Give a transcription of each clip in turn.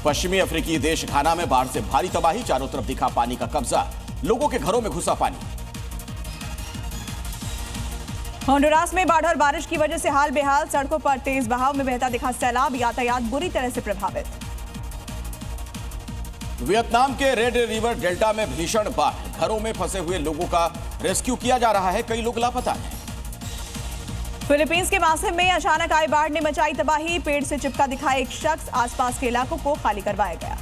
पश्चिमी अफ्रीकी देश घाना में बाढ़ से भारी तबाही, चारों तरफ दिखा पानी का कब्जा, लोगों के घरों में घुसा पानी। होंडुरास में बाढ़ और बारिश की वजह से हाल बेहाल, सड़कों पर तेज बहाव में बहता दिखा सैलाब, यातायात बुरी तरह से प्रभावित। वियतनाम के रेड रिवर डेल्टा में भीषण बाढ़, घरों में फंसे हुए लोगों का रेस्क्यू किया जा रहा है, कई लोग लापता हैं। फिलीपींस के मासिम में अचानक आई बाढ़ ने मचाई तबाही, पेड़ से चिपका दिखा एक शख्स, आसपास के इलाकों को खाली करवाया गया।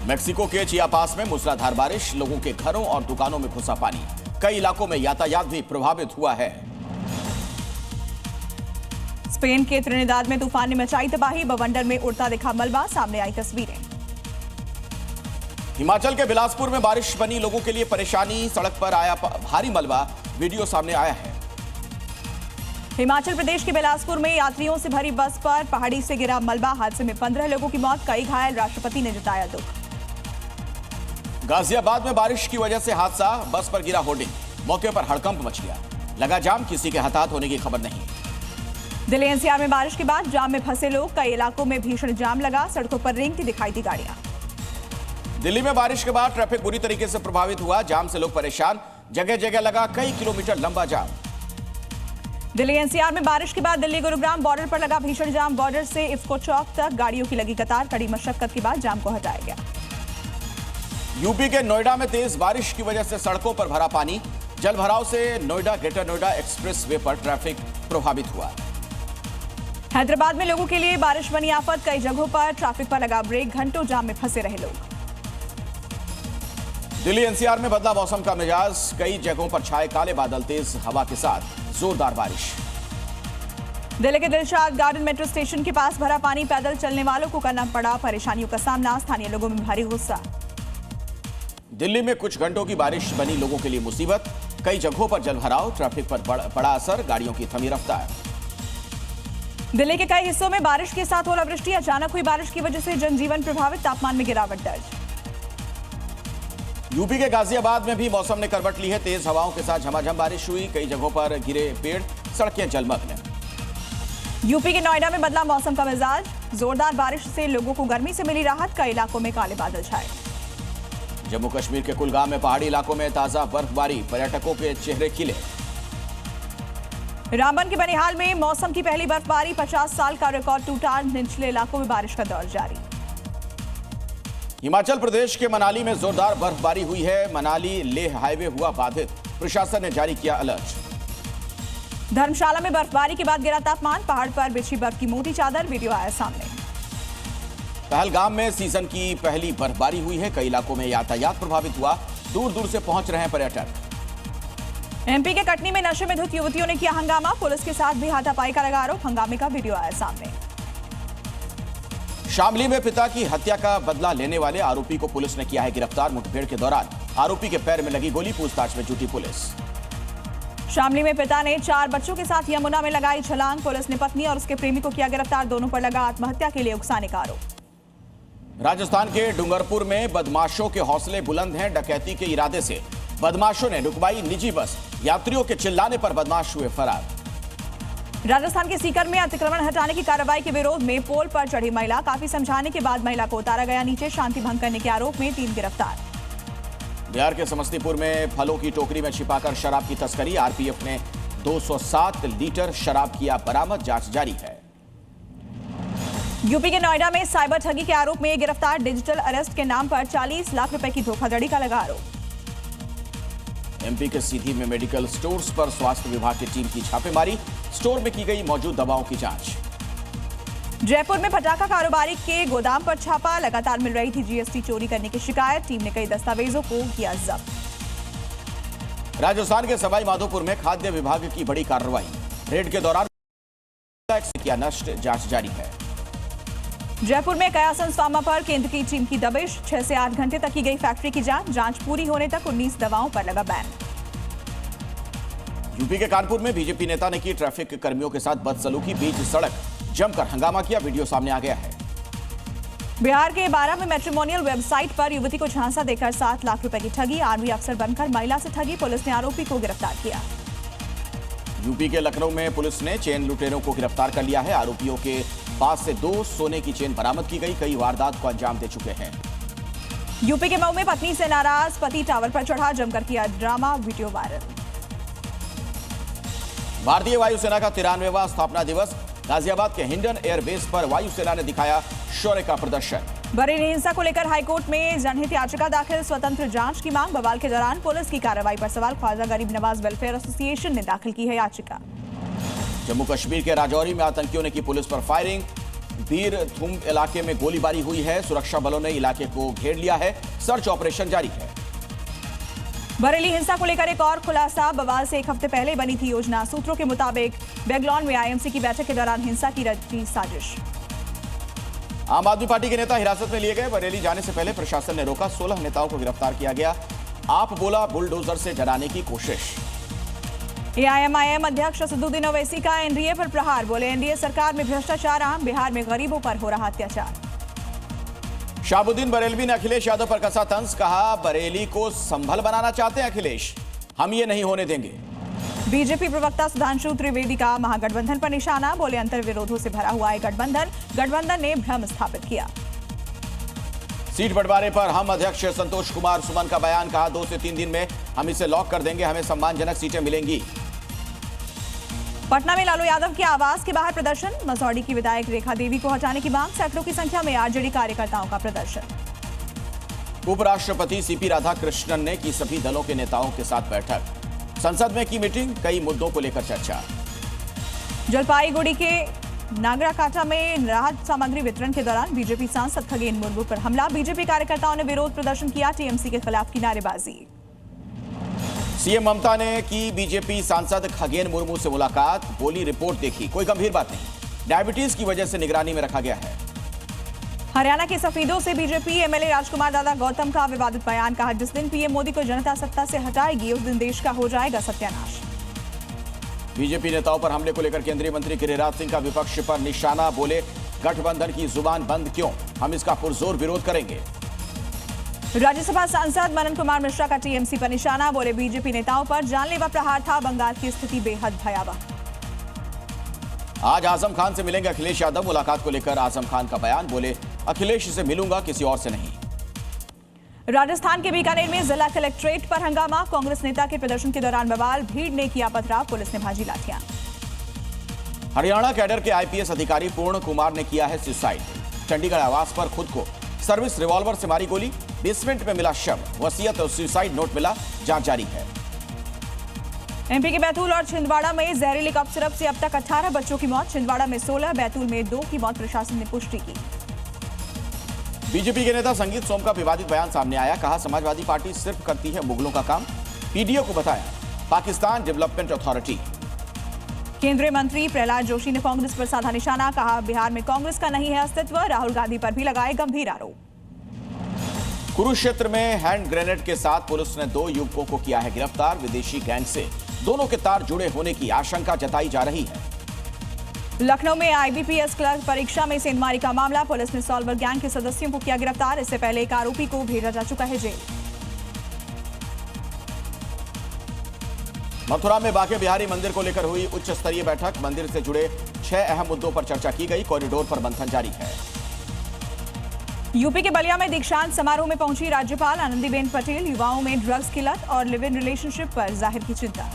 मेक्सिको के चियापास में मूसलाधार बारिश, लोगों के घरों और दुकानों में घुसा पानी, कई इलाकों में यातायात भी प्रभावित हुआ है। स्पेन के त्रिनिदाद में तूफान ने मचाई तबाही, बवंडर में उड़ता दिखा मलबा, सामने आई तस्वीरें। हिमाचल के बिलासपुर में बारिश बनी लोगों के लिए परेशानी, सड़क पर आया भारी मलबा, वीडियो सामने आया है। हिमाचल प्रदेश के बिलासपुर में यात्रियों से भरी बस पर पहाड़ी से गिरा मलबा, हादसे में 15 लोगों की मौत, कई घायल, राष्ट्रपति ने जताया दुख। गाजियाबाद में बारिश की वजह से हादसा, बस पर गिरा होर्डिंग, मौके पर हड़कंप मच गया, लगा जाम, किसी के हताहत होने की खबर नहीं। दिल्ली एनसीआर में बारिश के बाद जाम में फंसे लोग, कई इलाकों में भीषण जाम लगा, सड़कों पर रेंगती दिखाई दी गाड़ियां। दिल्ली में बारिश के बाद ट्रैफिक बुरी तरीके से प्रभावित हुआ, जाम से लोग परेशान, जगह जगह लगा कई किलोमीटर लंबा जाम। दिल्ली एनसीआर में बारिश के बाद दिल्ली गुरुग्राम बॉर्डर पर लगा भीषण जाम, बॉर्डर से इफ्को चौक तक गाड़ियों की लगी कतार, कड़ी मशक्कत के बाद जाम को हटाया गया। यूपी के नोएडा में तेज बारिश की वजह से सड़कों पर भरा पानी, जल भराव से Noida greater Noida express way पर ट्रैफिक प्रभावित हुआ। हैदराबाद में लोगों के लिए बारिश बनी आफत, कई जगहों पर ट्रैफिक पर लगा ब्रेक, घंटों जाम में फंसे रहे लोग। दिल्ली एनसीआर में बदला मौसम का मिजाज, कई जगहों पर छाए काले बादल, तेज हवा के साथ जोरदार बारिश। दिल्ली के दिलशाद गार्डन मेट्रो स्टेशन के पास भरा पानी, पैदल चलने वालों को करना पड़ा परेशानियों का सामना, स्थानीय लोगों में भारी गुस्सा। दिल्ली में कुछ घंटों की बारिश बनी लोगों के लिए मुसीबत, कई जगहों पर जलभराव, ट्रैफिक पर पड़ा असर, गाड़ियों की थमी रफ्तार। दिल्ली के कई हिस्सों में बारिश के साथ ओलावृष्टि, अचानक हुई बारिश की वजह से जनजीवन प्रभावित, तापमान में गिरावट दर्ज। यूपी के गाजियाबाद में भी मौसम ने करवट ली है, तेज हवाओं के साथ झमाझम बारिश हुई, कई जगहों पर गिरे पेड़, सड़कें जलमग्न। यूपी के नोएडा में बदला मौसम का मिजाज, जोरदार बारिश से लोगों को गर्मी से मिली राहत, कई इलाकों में काले बादल छाए। जम्मू कश्मीर के कुलगाम में पहाड़ी इलाकों में ताजा बर्फबारी, पर्यटकों के चेहरे खिले। रामबन के बनिहाल में मौसम की पहली बर्फबारी, 50 साल का रिकॉर्ड टूटा, निचले इलाकों में बारिश का दौर जारी। हिमाचल प्रदेश के मनाली में जोरदार बर्फबारी हुई है, मनाली लेह हाईवे हुआ बाधित, प्रशासन ने जारी किया अलर्ट। धर्मशाला में बर्फबारी के बाद गिरा तापमान, पहाड़ पर बिछी बर्फ की मोटी चादर, वीडियो आया सामने। पहलगाम में सीजन की पहली बर्फबारी हुई है, कई इलाकों में यातायात प्रभावित हुआ, दूर दूर से पहुंच रहे हैं पर्यटक। एमपी के कटनी में नशे में धुत युवतियों ने किया हंगामा, पुलिस के साथ भी हाथापाई का लगा आरोप, हंगामे का वीडियो आया सामने। शामली में पिता की हत्या का बदला लेने वाले आरोपी को पुलिस ने किया है गिरफ्तार, मुठभेड़ के दौरान आरोपी के पैर में लगी गोली, पूछताछ में जुटी पुलिस। शामली में पिता ने 4 बच्चों के साथ यमुना में लगाई छलांग, पुलिस ने पत्नी और उसके प्रेमी को किया गिरफ्तार, दोनों पर लगा आत्महत्या के लिए उकसाने का आरोप। राजस्थान के डूंगरपुर में बदमाशों के हौसले बुलंद हैं, डकैती के इरादे से बदमाशों ने रुकवाई निजी बस, यात्रियों के चिल्लाने पर बदमाश हुए फरार। राजस्थान के सीकर में अतिक्रमण हटाने की कार्रवाई के विरोध में पोल पर चढ़ी महिला, काफी समझाने के बाद महिला को उतारा गया नीचे, शांति भंग करने के आरोप में 3 गिरफ्तार। बिहार के समस्तीपुर में फलों की टोकरी में छिपाकर शराब की तस्करी, आरपीएफ ने 207 लीटर शराब किया बरामद, जांच जारी है। यूपी के नोएडा में साइबर ठगी के आरोप में गिरफ्तार, डिजिटल अरेस्ट के नाम पर 40 लाख रुपए की धोखाधड़ी का लगा आरोप। एमपी के सीधी में मेडिकल स्टोर्स पर स्वास्थ्य विभाग की टीम की छापेमारी, स्टोर में की गई मौजूद दवाओं की जांच। जयपुर में पटाखा कारोबारी के गोदाम पर छापा, लगातार मिल रही थी जीएसटी चोरी करने की शिकायत, टीम ने कई दस्तावेजों को किया जब्त। राजस्थान के सवाई माधोपुर में खाद्य विभाग की बड़ी कार्रवाई, रेड के दौरान किया नष्ट, जांच जारी है। जयपुर में कयासंस फार्मा पर केंद्र की टीम की दबिश, 6 से 8 घंटे तक की गई फैक्ट्री की जांच पूरी होने तक 19 दवाओं पर लगा बैन। यूपी के कानपुर में बीजेपी नेता ने की ट्रैफिक कर्मियों के साथ बदसलूकी, बीच सड़क जमकर हंगामा किया, वीडियो सामने आ गया है। बिहार के 12 में मैट्रिमोनियल वेबसाइट पर युवती को झांसा देकर 7 लाख रुपए की ठगी, आर्मी अफसर बनकर महिला से ठगी, पुलिस ने आरोपी को गिरफ्तार किया। यूपी के लखनऊ में पुलिस ने चेन लुटेरों को गिरफ्तार कर लिया है। आरोपियों के पास से 2 सोने की चेन बरामद की गई। कई वारदात को अंजाम दे चुके हैं। यूपी के मऊ में पत्नी से नाराज पति टावर पर चढ़ा, जमकर किया ड्रामा, वीडियो वायरल। भारतीय वायुसेना का 93वां स्थापना दिवस। गाजियाबाद के हिंडन एयरबेस पर वायुसेना ने दिखाया शौर्य का प्रदर्शन। बरेली हिंसा को लेकर हाईकोर्ट में जनहित याचिका दाखिल, स्वतंत्र जांच की मांग। बवाल के दौरान पुलिस की कार्रवाई पर सवाल, ख्वाजा गरीब नवाज वेलफेयर एसोसिएशन ने दाखिल की है याचिका। जम्मू कश्मीर के राजौरी में आतंकियों ने की पुलिस पर फायरिंग। बीरथुम इलाके में गोलीबारी हुई है। सुरक्षा बलों ने इलाके को घेर लिया है। सर्च ऑपरेशन जारी है। बरेली हिंसा को लेकर एक और खुलासा, बवाल से एक हफ्ते पहले बनी थी योजना। सूत्रों के मुताबिक बेगलॉन में आईएमसी की बैठक के दौरान हिंसा की रची साजिश। आम आदमी पार्टी के नेता हिरासत में लिए गए। बरेली जाने से पहले प्रशासन ने रोका। 16 नेताओं को गिरफ्तार किया गया। आप बोला बुलडोजर से डराने की कोशिश। एआईएमआईएम अध्यक्ष असदुद्दीन ओवैसी का एनडीए पर प्रहार, बोले एनडीए सरकार में भ्रष्टाचार आम, बिहार में गरीबों पर हो रहा अत्याचार। शाहबुद्दीन बरेलवी ने अखिलेश यादव पर कसा तंज, कहा बरेली को संभल बनाना चाहते हैं अखिलेश, हम ये नहीं होने देंगे। बीजेपी प्रवक्ता सुधांशु त्रिवेदी का महागठबंधन पर निशाना, बोले अंतर विरोधों से भरा हुआ है गठबंधन ने भ्रम स्थापित किया। सीट बंटवारे पर हम अध्यक्ष संतोष कुमार सुमन का बयान, कहा 2 से 3 दिन में हम इसे लॉक कर देंगे, हमें सम्मानजनक सीटें मिलेंगी। पटना में लालू यादव के आवास के बाहर प्रदर्शन, मसौड़ी की विधायक रेखा देवी को हटाने की मांग। सैकड़ों की संख्या में आरजेडी कार्यकर्ताओं का प्रदर्शन। उपराष्ट्रपति सीपी राधाकृष्णन ने की सभी दलों के नेताओं के साथ बैठक। संसद में की मीटिंग, कई मुद्दों को लेकर चर्चा। जलपाईगुड़ी के नागराकाटा में राहत सामग्री वितरण के दौरान बीजेपी सांसद खगेन मुर्मू पर हमला। बीजेपी कार्यकर्ताओं ने विरोध प्रदर्शन किया, टीएमसी के खिलाफ की नारेबाजी। सीएम ममता ने की बीजेपी सांसद खगेन मुर्मू से मुलाकात, बोली रिपोर्ट देखी, कोई गंभीर बात नहीं, डायबिटीज की वजह से निगरानी में रखा गया है। हरियाणा के सफीदों से बीजेपी एमएलए राजकुमार दादा गौतम का विवादित बयान, कहा जिस दिन पीएम मोदी को जनता सत्ता से हटाएगी उस दिन देश का हो जाएगा सत्यानाश। बीजेपी नेताओं पर हमले को लेकर केंद्रीय मंत्री गिरिराज सिंह का विपक्ष पर निशाना, बोले गठबंधन की जुबान बंद क्यों, हम इसका पुरजोर विरोध करेंगे। राज्यसभा सांसद मनन कुमार मिश्रा का टीएमसी पर निशाना, बोले बीजेपी नेताओं पर जानलेवा प्रहार था, बंगाल की स्थिति बेहद भयावह। आज आजम खान से मिलेंगे अखिलेश यादव, मुलाकात को लेकर आजम खान का बयान, बोले अखिलेश से मिलूंगा, किसी और से नहीं। राजस्थान के बीकानेर में जिला कलेक्ट्रेट पर हंगामा, कांग्रेस नेता के प्रदर्शन के दौरान बवाल, भीड़ ने किया पथराव, पुलिस ने भाजी लाठियां। हरियाणा कैडर के आईपीएस अधिकारी पूर्ण कुमार ने किया है सुसाइड। चंडीगढ़ आवास पर खुद को सर्विस रिवॉल्वर से मारी गोली, बेसमेंट में मिला शव, वसीयत और सुसाइड नोट मिला, जांच जारी है। एमपी के बैतूल और छिंदवाड़ा में जहरीली कफ सिरप से अब तक 18 बच्चों की मौत, छिंदवाड़ा में 16, बैतूल में 2 की मौत प्रशासन ने पुष्टि की। बीजेपी के नेता संगीत सोम का विवादित बयान सामने आया, कहा समाजवादी पार्टी सिर्फ करती है मुगलों का काम, पीडीओ को बताया पाकिस्तान डेवलपमेंट अथॉरिटी। केंद्रीय मंत्री प्रहलाद जोशी ने कांग्रेस पर साधा निशाना, कहा बिहार में कांग्रेस का नहीं है अस्तित्व, राहुल गांधी पर भी लगाए गंभीर आरोप। कुरुक्षेत्र में हैंड ग्रेनेड के साथ पुलिस ने 2 युवकों को किया है गिरफ्तार, विदेशी गैंग से दोनों के तार जुड़े होने की आशंका जताई जा रही है। लखनऊ में आईबीपीएस क्लर्क परीक्षा में सेंधमारी का मामला, पुलिस ने सॉल्वर गैंग के सदस्यों को किया गिरफ्तार, इससे पहले एक आरोपी को भेजा जा चुका है जेल। मथुरा में बांके बिहारी मंदिर को लेकर हुई उच्च स्तरीय बैठक, मंदिर से जुड़े 6 अहम मुद्दों पर चर्चा की गई, कॉरिडोर पर मंथन जारी है। यूपी के बलिया में दीक्षांत समारोह में पहुंची राज्यपाल आनंदीबेन पटेल, युवाओं में ड्रग्स की लत और लिव इन रिलेशनशिप पर जाहिर की चिंता।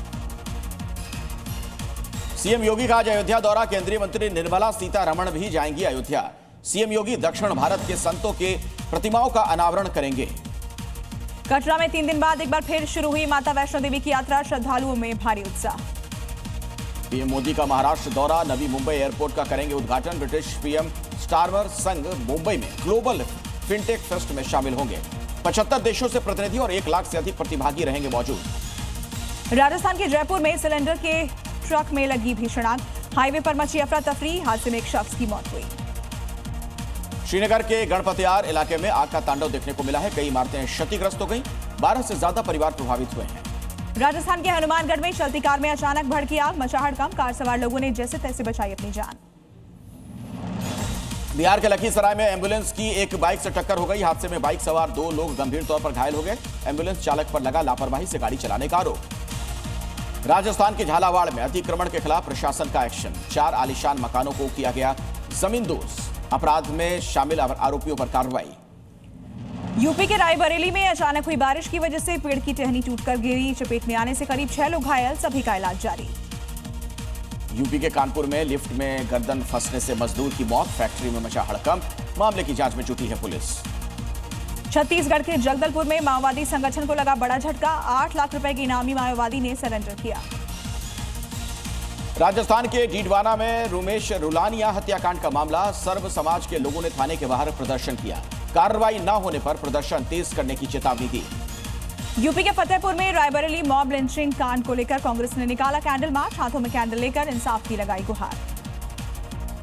सीएम योगी का आज अयोध्या दौरा, केंद्रीय मंत्री निर्मला सीतारमण भी जाएंगी अयोध्या। सीएम योगी दक्षिण भारत के संतों के प्रतिमाओं का अनावरण करेंगे। कटरा में 3 दिन बाद एक बार फिर शुरू हुई माता वैष्णो देवी की यात्रा, श्रद्धालुओं में भारी उत्साह। पीएम मोदी का महाराष्ट्र दौरा, नवी मुंबई एयरपोर्ट का करेंगे उद्घाटन, ब्रिटिश पीएम स्टारवर संघ मुंबई में ग्लोबल फिनटेक फेस्ट में शामिल होंगे। 75 देशों से प्रतिनिधि और 1 लाख से अधिक प्रतिभागी रहेंगे मौजूद। राजस्थान के जयपुर में सिलेंडर के ट्रक में लगी भीषण आग, हाईवे पर मची अफरा तफरी, हादसे में एक शख्स की मौत हुई। श्रीनगर के गणपतियार इलाके में आग का तांडव देखने को मिला है, कई इमारतें क्षतिग्रस्त हो गईं, 12 से ज्यादा परिवार प्रभावित हुए हैं। राजस्थान के हनुमानगढ़ में चलती कार में अचानक भड़की आग, मचा हड़कंप, कार सवार लोगों ने जैसे तैसे बचाई अपनी जान। बिहार के लखीसराय में एम्बुलेंस की एक बाइक से टक्कर हो गई, हादसे में बाइक सवार 2 लोग गंभीर तौर पर घायल हो गए, एम्बुलेंस चालक पर लगा लापरवाही से गाड़ी चलाने का आरोप। राजस्थान के झालावाड़ में अतिक्रमण के खिलाफ प्रशासन का एक्शन। 4 आलीशान मकानों को किया गया जमींदोज। अपराध में शामिल आरोपियों पर कार्रवाई। यूपी के रायबरेली में अचानक हुई बारिश की वजह से पेड़ की टहनी टूटकर गिरी। चपेट में आने से करीब 6 लोग घायल, सभी का इलाज जारी। यूपी के कानपुर में लिफ्ट में गर्दन फंसने से मजदूर की मौत। फैक्ट्री में मचा हड़कंप। मामले की जांच में जुटी है पुलिस। छत्तीसगढ़ के जगदलपुर में माओवादी संगठन को लगा बड़ा झटका। 8 लाख रुपए के इनामी माओवादी ने सरेंडर किया। राजस्थान के डीडवाना में रुमेश रुलानिया हत्याकांड का मामला। सर्व समाज के लोगों ने थाने के बाहर प्रदर्शन किया। कार्रवाई न होने पर प्रदर्शन तेज करने की चेतावनी दी। यूपी के फतेहपुर में रायबरेली मॉब लिंचिंग कांड को लेकर कांग्रेस ने निकाला कैंडल मार्च। हाथों में कैंडल लेकर इंसाफ की लगाई गुहार।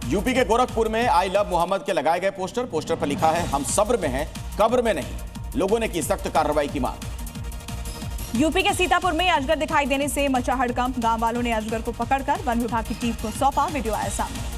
यूपी के गोरखपुर में आई लव मोहम्मद के लगाए गए पोस्टर पर लिखा है, हम सब्र में हैं, कब्र में नहीं। लोगों ने की सख्त कार्रवाई की मांग। यूपी के सीतापुर में अजगर दिखाई देने से मचा हड़कंप। गांव वालों ने अजगर को पकड़कर वन विभाग की टीम को सौंपा। वीडियो आया सामने।